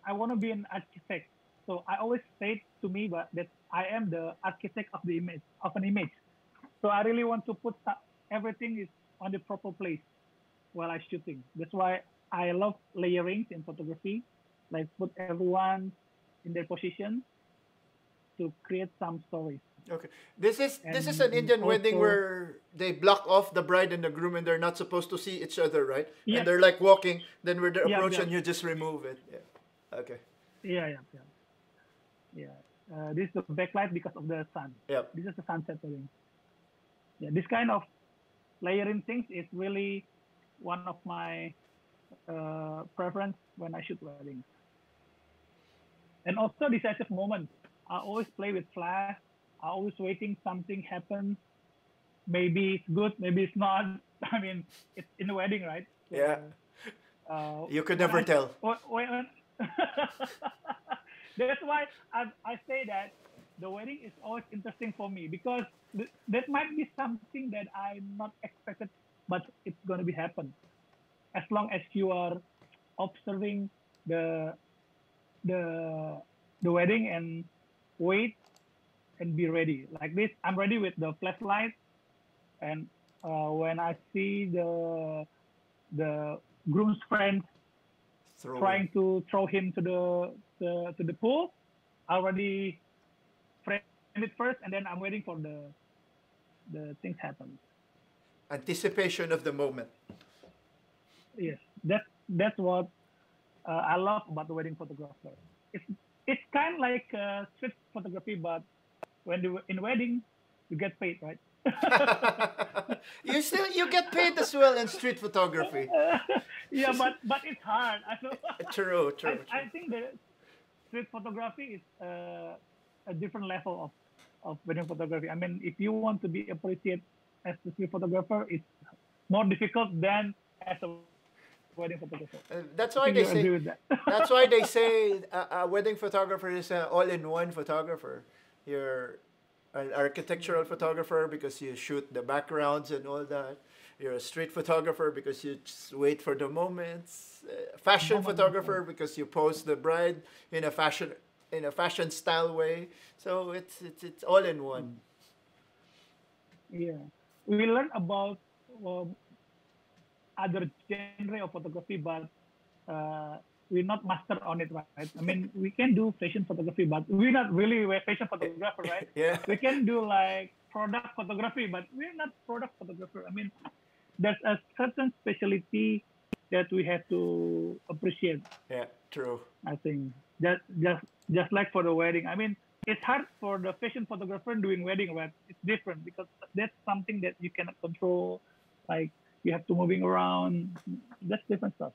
I want to be an architect. So I always say to me that I am the architect of the image of an image. So I really want to put everything is on the proper place while I shooting. That's why I love layering in photography, like put everyone in their position to create some stories. Okay. This is an And Indian wedding also, where they block off the bride and the groom and they're not supposed to see each other, right? And yep, they're like walking, then when they yep, approach yep, and you just remove it. Yeah. Okay. yeah, yeah, yeah, yeah. This is the backlight because of the sun. Yep. This is the sunset setting. Yeah, this kind of layering things is really one of my preference when I shoot weddings. And also decisive moments. I always play with flash. I always waiting something happens. Maybe it's good, maybe it's not. I mean, it's in the wedding, right? Yeah. So You could when never I tell. when that's why I say that the wedding is always interesting for me because that might be something that I'm not expected, but it's gonna be happen as long as you are observing the the the wedding and wait and be ready. Like this, I'm ready with the flashlight, and when I see the groom's friend Throwing. trying to throw him to the pool, I already frame it first, and then I'm waiting for the things happen. Anticipation of the moment. Yes, that's what I love about the wedding photographer. It's it's kind of like street photography, but when in wedding you get paid, right? You get paid as well in street photography. Yeah, but it's hard. I know. True, true, true. I think the street photography is a different level of wedding photography. I mean, if you want to be appreciated as a street photographer, it's more difficult than as a wedding photographer. That's I why think they you say. agree with that. That's why they say a wedding photographer is an all-in-one photographer. You're an architectural photographer because you shoot the backgrounds and all that. You're a street photographer because you just wait for the moments. Fashion Moment, yes, right. photographer because you pose the bride in a fashion style way. So it's all in one. Yeah, we learn about um, other genre of photography, but uh, we're not master on it, right? I mean, we can do fashion photography, but we're not really a fashion photographer, right? Yeah, We can do like product photography, but we're not product photographer. I mean, there's a certain specialty that we have to appreciate. yeah, true. I think that just like for the wedding. I mean, it's hard for the fashion photographer doing wedding, right? It's different because that's something that you cannot control. Like You have to moving around. That's different stuff.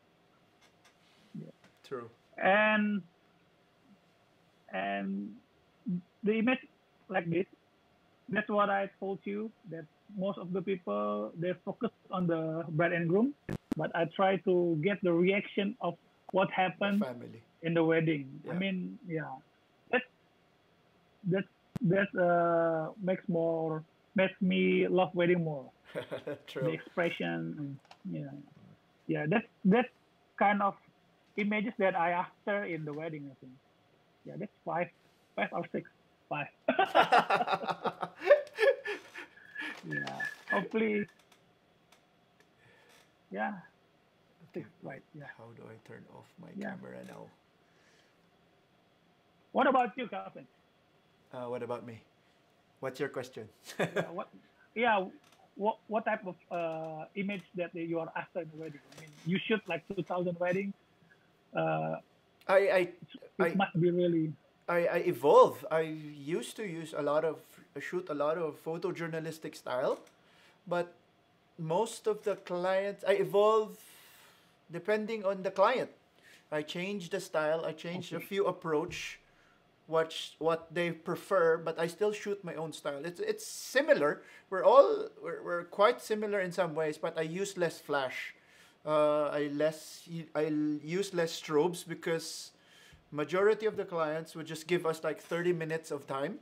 Yeah. True. And and the image like this, that's what I told you, that most of the people they focus on the bride and groom, but I try to get the reaction of what The happened family. in the wedding. I Yeah. mean, yeah, that that makes me love wedding more. The True. expression, yeah, yeah. That's kind of images that I after in the wedding. I think, yeah, that's five or six, five. Yeah, hopefully, yeah, Okay, six, wait. right? Yeah, How do I turn off my yeah. camera now? What about you, Calvin? What about me? What's your question? Yeah, what? Yeah, what type of image that you are after in the wedding? I mean, you shoot like 2,000 weddings. Uh, I, it I, must be really. I evolve. I used to use a lot of shoot a lot of photojournalistic style, but most of the clients I evolve depending on the client. I change the style. I change a Okay. few approach, what they prefer, but I still shoot my own style. It's similar. We're quite similar in some ways, but I use less flash. I use less strobes because majority of the clients would just give us like 30 minutes of time.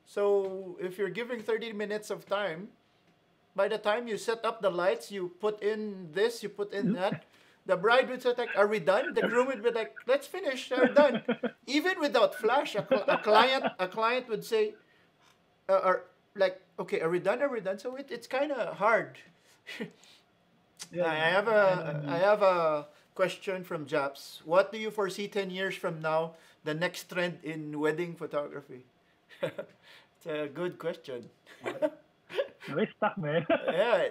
So if you're giving 30 minutes of time, by the time you set up the lights, you put in this, you put in that, the bride would say like, "Are we done?" The groom would be like, "Let's finish. We're done." Even without flash, a client would say, or like, "Okay, are we done? Are we done?" So it's kind of hard. Yeah, I yeah, have I know what a you I mean. have a question from Japs. What do you foresee 10 years from now? The next trend in wedding photography. It's a good question. Oh, we stuck, man. Yeah,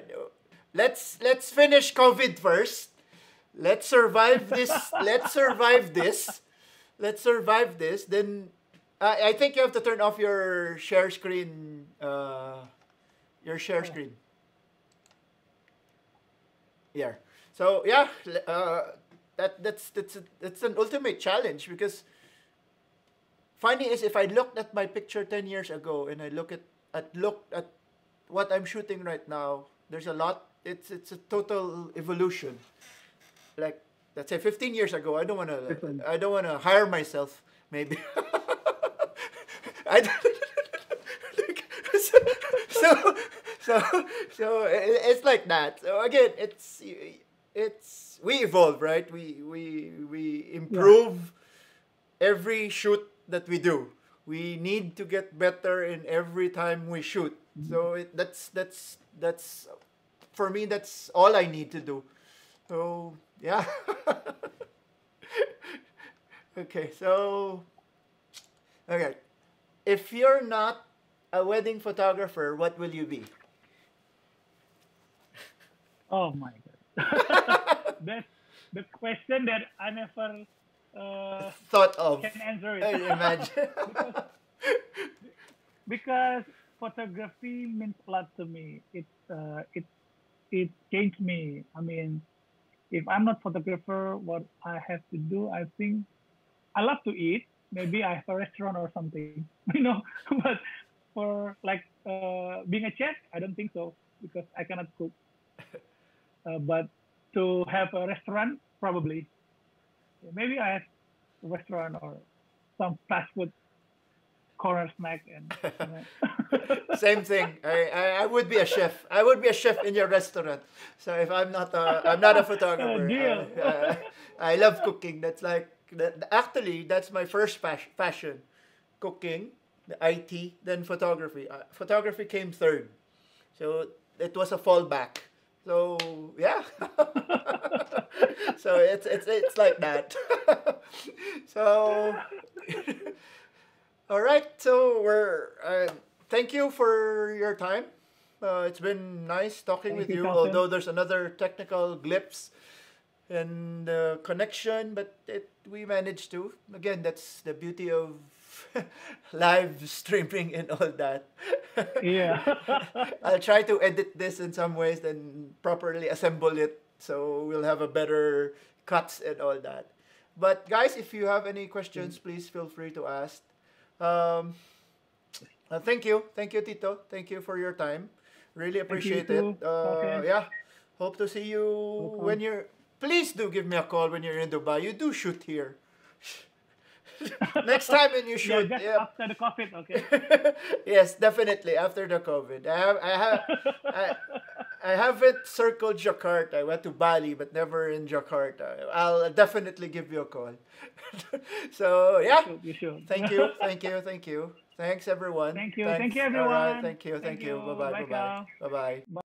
let's finish COVID first. Let's survive this. Let's survive this. Let's survive this. Then I think you have to turn off your share screen. Your share Oh, screen. Yeah. So yeah, that's an ultimate challenge because funny is if I looked at my picture 10 years ago and I looked at what I'm shooting right now, there's a lot. It's a total evolution. Like let's say 15 years ago, different. I don't wanna hire myself. Maybe I don't- so so it's like that. So again, it's we evolve, right? We Yeah. improve every shoot that we do. We need to get better in every time we shoot. So that's for me. That's all I need to do. So yeah. Okay. So okay. If you're not a wedding photographer, what will you be? Oh my God. That's the question that I never uh, Thought of. can answer it I imagine. because because photography means a lot to me. It changed me. I mean, if I'm not photographer, what I have to do, I think I love to eat. Maybe I have a restaurant or something, But for like being a chef, I don't think so because I cannot cook. But to have a restaurant, probably. Maybe I have a restaurant or some fast food corner snack and Same thing. I would be a chef. I would be a chef in your restaurant. So if I'm not a photographer. Deal. I love cooking. That's like that. Actually, that's my first passion. Cooking, the IT, then photography. Photography came third. So it was a fallback. So yeah. So it's like that. So all right. So we're thank you for your time. It's been nice talking Thank with you, you. Calvin. Although there's another technical glimpse and connection, but we managed to. Again, that's the beauty of live streaming and all that. Yeah. I'll try to edit this in some ways, then properly assemble it so we'll have a better cuts and all that. But guys, if you have any questions, please feel free to ask. Um, thank you, Tito. Thank you for your time. Really Thank you appreciate it. too. Okay. Yeah, hope to see you when Welcome. you're. Please do give me a call when you're in Dubai. You do shoot here. Next time when you Yeah, shoot, just yeah. after the COVID, okay? Yes, definitely after the COVID. I, I haven't circled Jakarta. I went to Bali, but never in Jakarta. I'll definitely give you a call. So You yeah, should, you should. thank you, thank you, thank you. Thanks everyone. Thank you. Thank Thanks. you, All right. everyone. Thank you. Thank Thank you. Bye you. bye. Bye bye. Welcome. Bye bye.